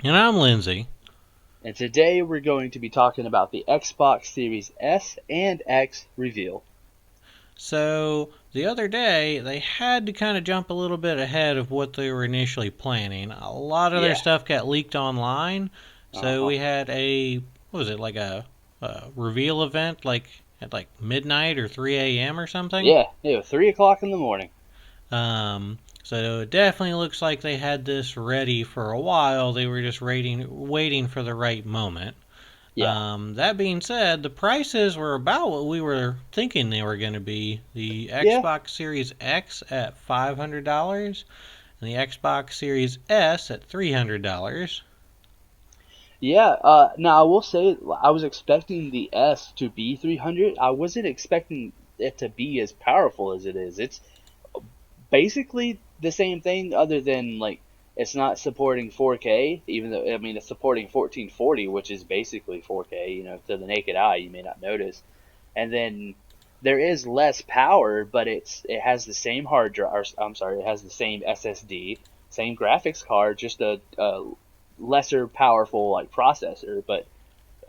And I'm Lindsay. And today we're going to be talking about the Xbox Series S and X reveal. So, the other day, they had to kind of jump a little bit ahead of what they were initially planning. A lot of their Yeah. stuff got leaked online. So, Uh-huh. we had what was it, like a reveal event, like at like midnight or 3 a.m. or something? Yeah, 3 o'clock in the morning. So it definitely looks like they had this ready for a while. They were just waiting for the right moment. Yeah. That being said, the prices were about what we were thinking they were going to be. The Yeah. Xbox Series X at $500 and the Xbox Series S at $300. Yeah. Now I will say I was expecting the S to be 300. I wasn't expecting it to be as powerful as it is. It's basically the same thing other than like it's not supporting 4K, even though I mean it's supporting 1440, which is basically 4K, to the naked eye you may not notice. And then there is less power, but it has the same hard drive. I'm sorry, it has the same SSD, same graphics card, just a lesser powerful like processor. But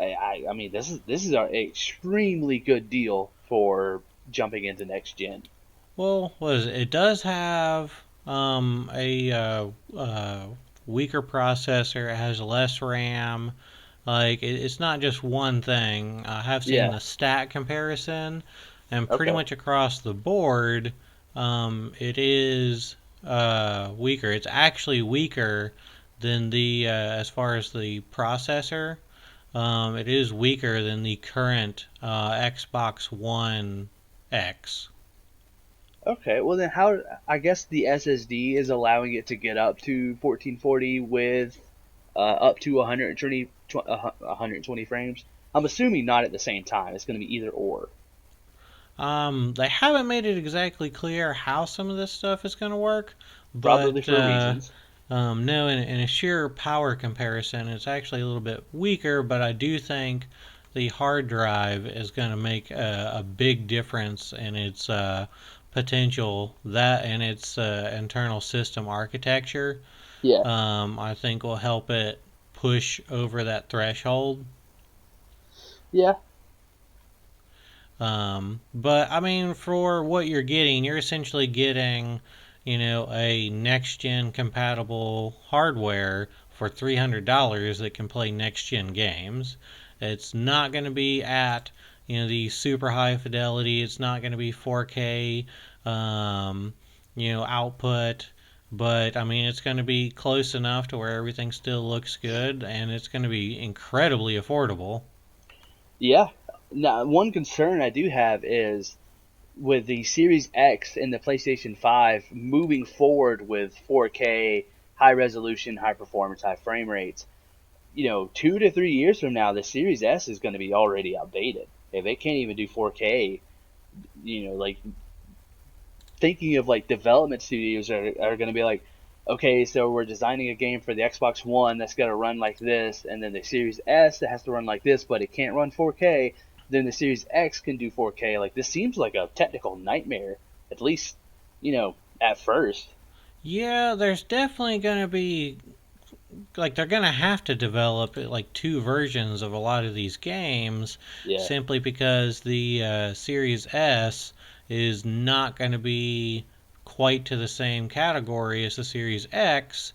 I mean this is an extremely good deal for jumping into next gen. Well, what is it? It does have a weaker processor. It has less RAM. Like it's not just one thing. I have seen Yeah. the stat comparison, and pretty Okay. much across the board, it is weaker. It's actually weaker than the as far as the processor. It is weaker than the current Xbox One X. Okay. Well then, how I guess the SSD is allowing it to get up to 1440 with up to 120 frames. I'm assuming not at the same time. It's going to be either or. They haven't made it exactly clear how some of this stuff is going to work, Probably but for reasons. no, in a sheer power comparison, it's actually a little bit weaker, but I do think the hard drive is going to make a big difference in its potential, that and its internal system architecture. Yeah. I think will help it push over that threshold. Yeah. But I mean, for what you're essentially getting, a next gen compatible hardware for $300 that can play next gen games. It's not going to be at the super high fidelity. It's not going to be 4K, output. But I mean, it's going to be close enough to where everything still looks good, and it's going to be incredibly affordable. Yeah. Now, one concern I do have is with the Series X and the PlayStation 5 moving forward with 4K, high resolution, high performance, high frame rates. 2 to 3 years from now, the Series S is going to be already outdated. If it can't even do 4K, like thinking of like development studios are going to be like, okay, so we're designing a game for the Xbox One that's going to run like this, and then the Series S that has to run like this, but it can't run 4K. Then the Series X can do 4K. Like this seems like a technical nightmare, at least, at first. Yeah, there's definitely going to be like they're gonna have to develop like two versions of a lot of these games Yeah, simply because the Series S is not going to be quite to the same category as the Series X,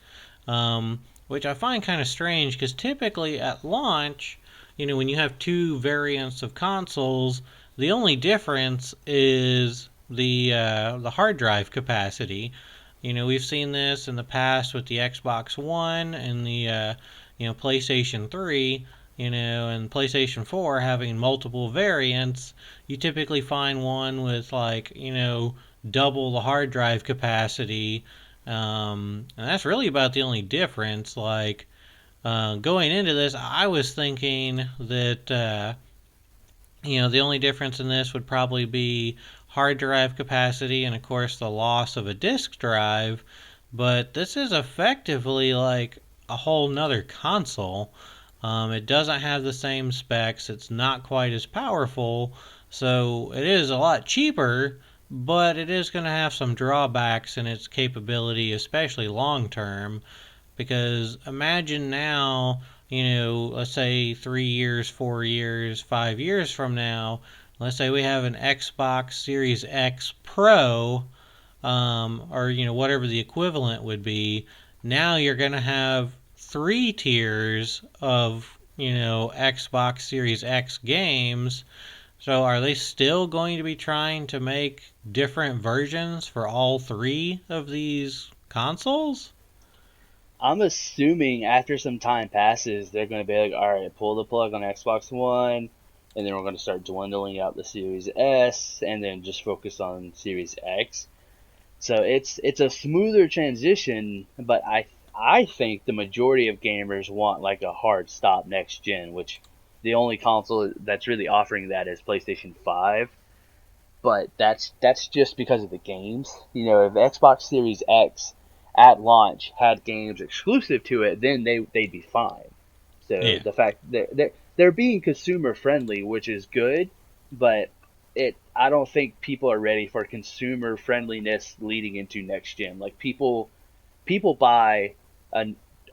which I find kind of strange because typically at launch, when you have two variants of consoles, the only difference is the hard drive capacity. We've seen this in the past with the Xbox One and the PlayStation 3, and PlayStation 4 having multiple variants. You typically find one with like, double the hard drive capacity. And that's really about the only difference. Like, going into this, I was thinking that the only difference in this would probably be hard drive capacity and, of course, the loss of a disk drive. But this is effectively like a whole nother console. It doesn't have the same specs, it's not quite as powerful, so it is a lot cheaper, but it is going to have some drawbacks in its capability, especially long term, Because imagine now, let's say 3 years, 4 years, 5 years from now, let's say we have an Xbox Series X Pro, or whatever the equivalent would be. Now you're going to have three tiers of Xbox Series X games. So are they still going to be trying to make different versions for all three of these consoles? I'm assuming after some time passes, they're going to be like, all right, pull the plug on Xbox One, and then we're going to start dwindling out the Series S, and then just focus on Series X. So it's a smoother transition, but I think the majority of gamers want like a hard stop next gen, which the only console that's really offering that is PlayStation 5. But that's just because of the games. You know, if Xbox Series X at launch had games exclusive to it, then they'd be fine. So Yeah. the fact that they're being consumer friendly, which is good, but it I don't think people are ready for consumer friendliness leading into next gen. Like people buy a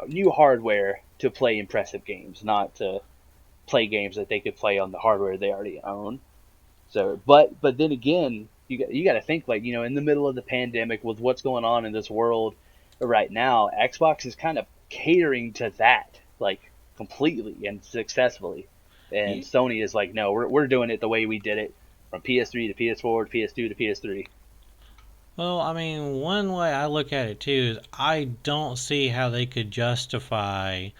new hardware to play impressive games, not to play games that they could play on the hardware they already own. So, but then again, you got to think like in the middle of the pandemic with what's going on in this world right now, Xbox is kind of catering to that like completely and successfully, and Ye- Sony is like, no, we're doing it the way we did it from PS3 to PS4 to PS2 to PS3. Well, I mean, one way I look at it too is I don't see how they could justify,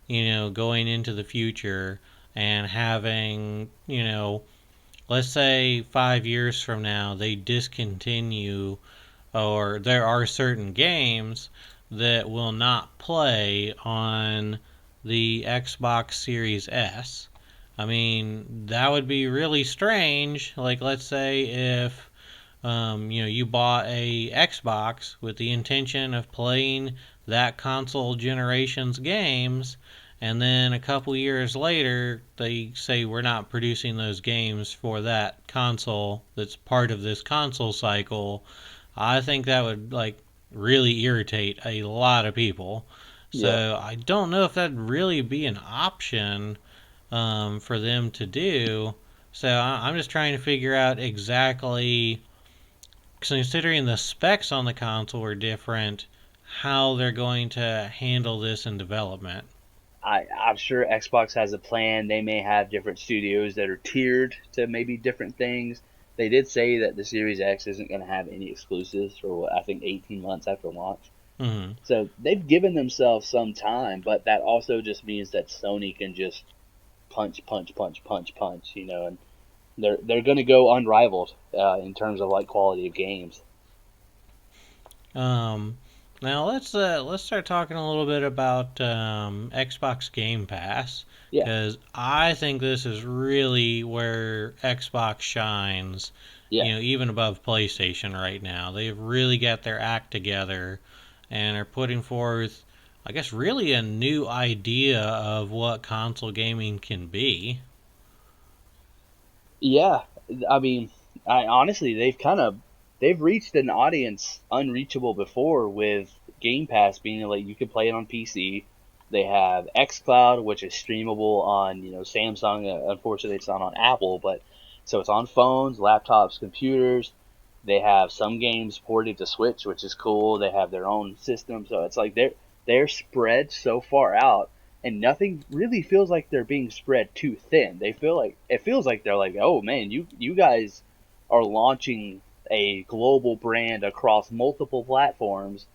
going into the future and having, let's say 5 years from now they discontinue, or there are certain games that will not play on the Xbox Series S. I mean, that would be really strange. Like, let's say if you bought a Xbox with the intention of playing that console generation's games, and then a couple years later they say we're not producing those games for that console that's part of this console cycle. I think that would like really irritate a lot of people. Yeah, So I don't know if that'd really be an option for them to do. So I'm just trying to figure out exactly, considering the specs on the console are different, how they're going to handle this in development. I'm sure Xbox has a plan. They may have different studios that are tiered to maybe different things. They did say that the Series X isn't going to have any exclusives for what I think 18 months after launch. Hmm. So they've given themselves some time, but that also just means that Sony can just punch, punch, punch, punch, punch, and they're going to go unrivaled in terms of like quality of games. Um, Now let's start talking a little bit about Xbox Game Pass, Yeah, because I think this is really where Xbox shines. yeah, Even above PlayStation right now, they've really got their act together and are putting forth, I guess, really a new idea of what console gaming can be. yeah. I mean, I honestly they've reached an audience unreachable before with Game Pass being like you can play it on PC. They have XCloud, which is streamable on Samsung. Unfortunately, it's not on Apple, but so it's on phones, laptops, computers. They have some games ported to Switch, which is cool. They have their own system, so it's like they're spread so far out, and nothing really feels like they're being spread too thin. It feels like they're like, oh man, you guys are launching a global brand across multiple platforms,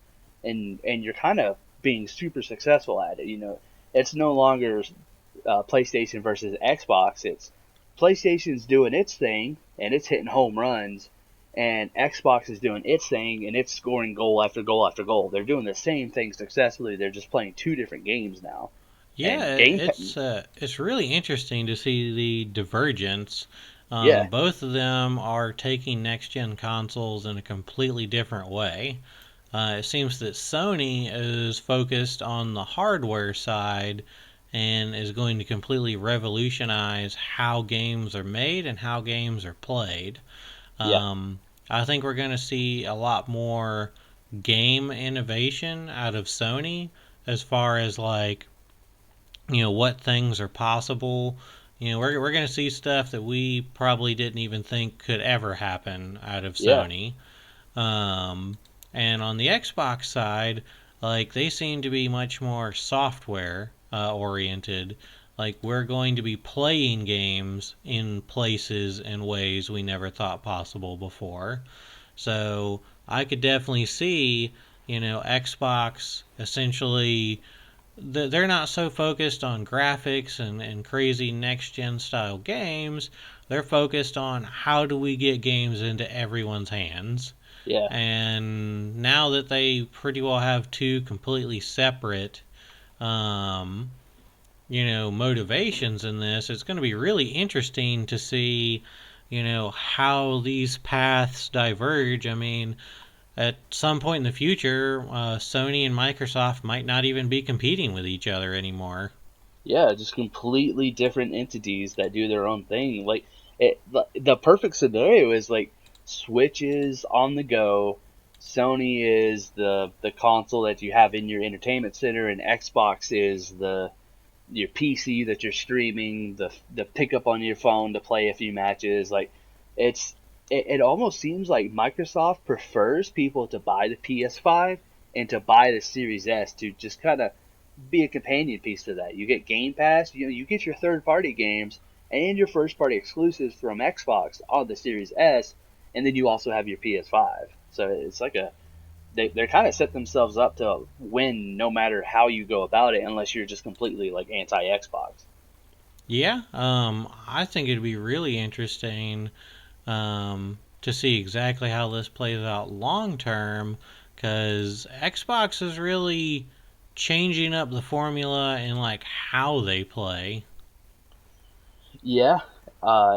and you're kind of being super successful at it. It's no longer PlayStation versus Xbox. It's PlayStation's doing its thing and it's hitting home runs, and Xbox is doing its thing and it's scoring goal after goal after goal. They're doing the same thing successfully. They're just playing two different games now. And Yeah, Game it's really interesting to see the divergence. yeah, Both of them are taking next gen consoles in a completely different way. It seems that Sony is focused on the hardware side and is going to completely revolutionize how games are made and how games are played. yeah, Um, I think we're going to see a lot more game innovation out of Sony, as far as like, what things are possible. We're going to see stuff that we probably didn't even think could ever happen out of Yeah, Sony. Um, and on the Xbox side, like they seem to be much more software oriented. Like we're going to be playing games in places and ways we never thought possible before. So I could definitely see, Xbox essentially they're not so focused on graphics and crazy next gen style games. They're focused on how do we get games into everyone's hands. yeah, And now that they pretty well have two completely separate, um, motivations in this, it's going to be really interesting to see, how these paths diverge. I mean, at some point in the future, Sony and Microsoft might not even be competing with each other anymore. yeah. Just completely different entities that do their own thing. Like the perfect scenario is like Switch is on the go, Sony is the console that you have in your entertainment center, and Xbox is the your PC that you're streaming, the pickup on your phone to play a few matches. Like it's it almost seems like Microsoft prefers people to buy the PS5 and to buy the Series S to just kind of be a companion piece to that. You get Game Pass, you get your third party games and your first party exclusives from Xbox on the Series S, and then you also have your PS5. So it's like they're kind of set themselves up to win no matter how you go about it, unless you're just completely like anti Xbox. Yeah, I think it'd be really interesting to see exactly how this plays out long term, because Xbox is really changing up the formula in like how they play. Yeah,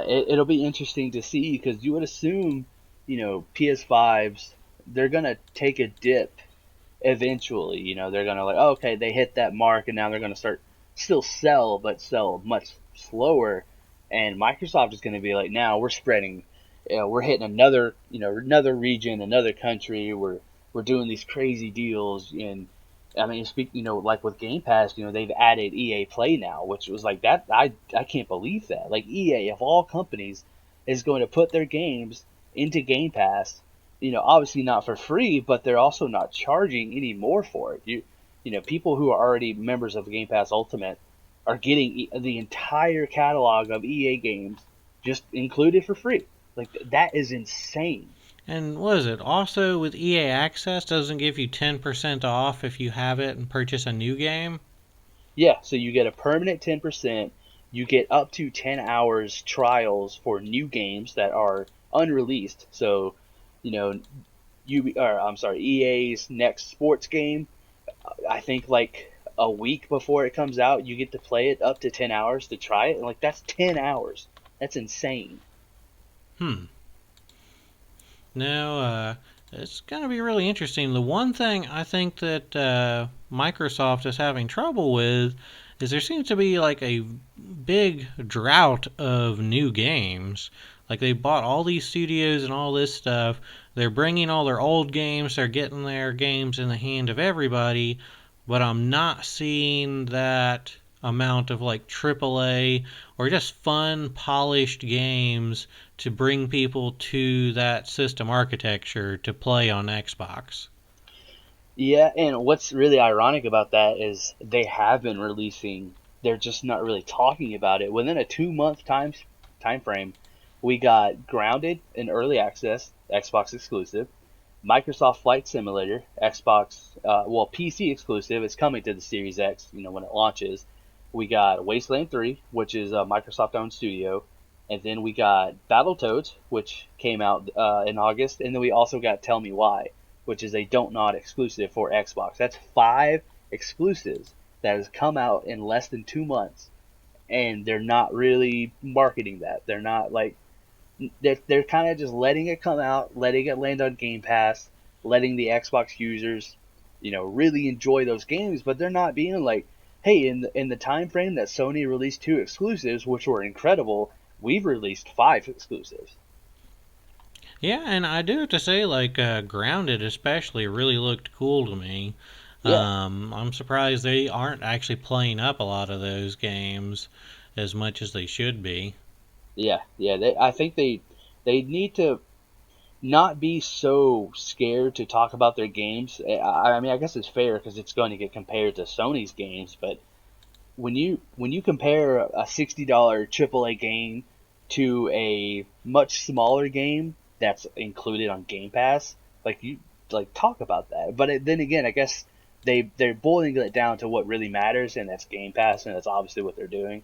it'll be interesting to see because you would assume, PS5s they're gonna take a dip eventually. They're gonna like, oh, okay, they hit that mark, and now they're gonna start still sell, but sell much slower. And Microsoft is gonna be like, now we're spreading, we're hitting another region, another country. We're doing these crazy deals, and I mean, like with Game Pass, they've added EA Play now, which was like that. I can't believe that. Like EA of all companies is going to put their games into Game Pass, obviously not for free, but they're also not charging any more for it. People who are already members of Game Pass Ultimate are getting the entire catalog of EA games just included for free. Like that is insane. And what is it? Also, with EA Access, doesn't give you 10% off if you have it and purchase a new game? Yeah, so you get a permanent 10%. You get up to 10 hours trials for new games that are unreleased. So, you know, I'm sorry, EA's next sports game, I think like a week before it comes out, you get to play it up to 10 hours to try it. And like that's 10 hours. That's insane. Hmm. No, it's going to be really interesting. The one thing I think that Microsoft is having trouble with is there seems to be like a big drought of new games. Like they bought all these studios and all this stuff. They're bringing all their old games. They're getting their games in the hand of everybody. But I'm not seeing that amount of like AAA or just fun, polished games to bring people to that system architecture to play on Xbox. Yeah, and what's really ironic about that is they have been releasing, they're just not really talking about it. Within a 2 month time frame, we got Grounded in early access, Xbox exclusive. Microsoft Flight Simulator, Xbox, PC exclusive. It's coming to the Series X, when it launches. We got Wasteland 3, which is a Microsoft owned studio. And then we got Battletoads, which came out in August. And then we also got Tell Me Why, which is a Don't Nod exclusive for Xbox. That's five exclusives that has come out in less than 2 months. And they're not really marketing that. They're not like they're kind of just letting it come out, letting it land on Game Pass, letting the Xbox users, really enjoy those games. But they're not being like, hey, in the time frame that Sony released two exclusives, which were incredible, we've released five exclusives. Yeah, and I do have to say, like, Grounded especially really looked cool to me. Yeah, I'm surprised they aren't actually playing up a lot of those games as much as they should be. yeah. I think they need to not be so scared to talk about their games. I mean, I guess it's fair because it's going to get compared to Sony's games, but when you compare a $60 AAA game to a much smaller game that's included on Game Pass, like you like talk about that. But then again, I guess they're boiling it down to what really matters, and that's Game Pass, and that's obviously what they're doing.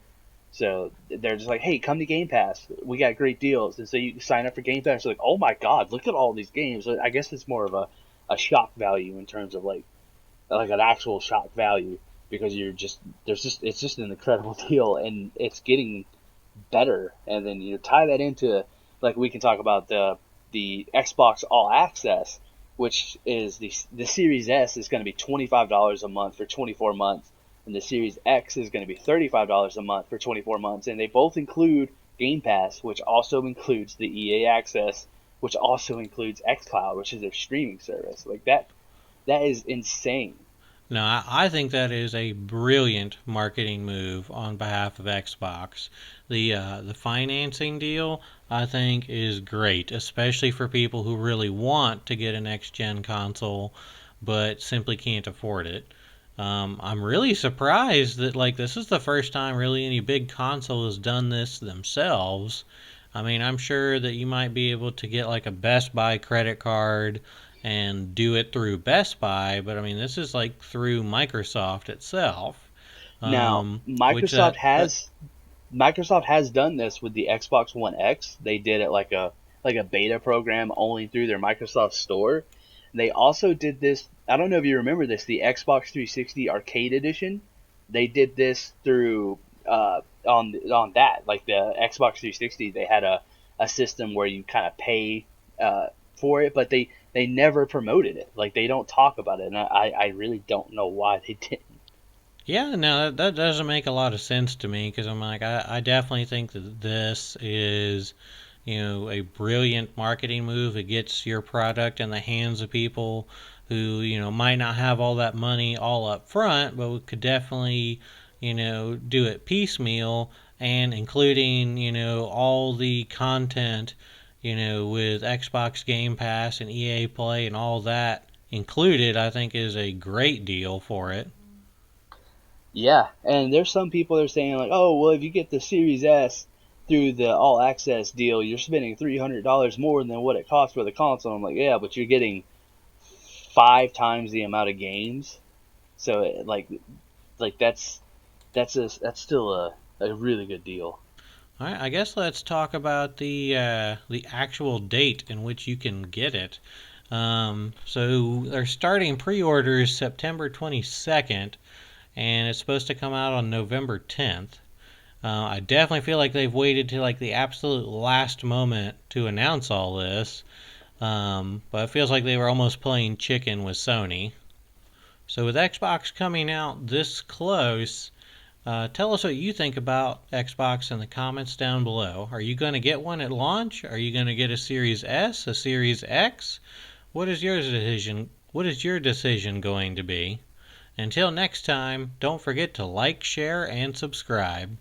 So they're just like, hey, come to Game Pass. We got great deals. And so you sign up for Game Pass. You're like, oh my God, look at all these games. So I guess it's more of a shock value in terms of like an actual shock value because you're just there's just it's just an incredible deal and it's getting better. And then you tie that into like we can talk about the Xbox All Access, which is the Series S is going to be $25 a month for 24 months, and the Series X is going to be $35 a month for 24 months, and they both include Game Pass, which also includes the EA Access, which also includes XCloud, which is their streaming service. Like that is insane. No, I think that is a brilliant marketing move on behalf of Xbox. The financing deal I think is great, especially for people who really want to get a next gen console but simply can't afford it. I'm really surprised that like this is the first time really any big console has done this themselves. I mean, I'm sure that you might be able to get like a Best Buy credit card and do it through Best Buy, but I mean, this is like through Microsoft itself, Now, which that Microsoft has done this with the Xbox One X. They did it like a beta program only through their Microsoft Store. They also did this. I don't know if you remember this. The Xbox 360 Arcade Edition. They did this through on that like the Xbox 360. They had a system where you kind of pay for it, but they never promoted it. Like they don't talk about it, and I really don't know why they didn't. yeah, no, that doesn't make a lot of sense to me because I'm like, I definitely think that this is, a brilliant marketing move. It gets your product in the hands of people who, might not have all that money all up front, but we could definitely, do it piecemeal and including, all the content, with Xbox Game Pass and EA Play and all that included, I think is a great deal for it. Yeah, and there's some people that are saying like, oh, well, if you get the Series S through the All Access deal, you're spending $300 more than what it costs for the console. I'm like, yeah, but you're getting 5 times the amount of games. So like that's still a really good deal. All right, I guess let's talk about the actual date in which you can get it. So they're starting pre-orders September 22nd, and it's supposed to come out on November 10th. I definitely feel like they've waited to like the absolute last moment to announce all this, but it feels like they were almost playing chicken with Sony. So with Xbox coming out this close, tell us what you think about Xbox in the comments down below. Are you going to get one at launch? Are you going to get a Series S, a Series X? What is your decision? What is your decision going to be? Until next time, don't forget to like, share, and subscribe.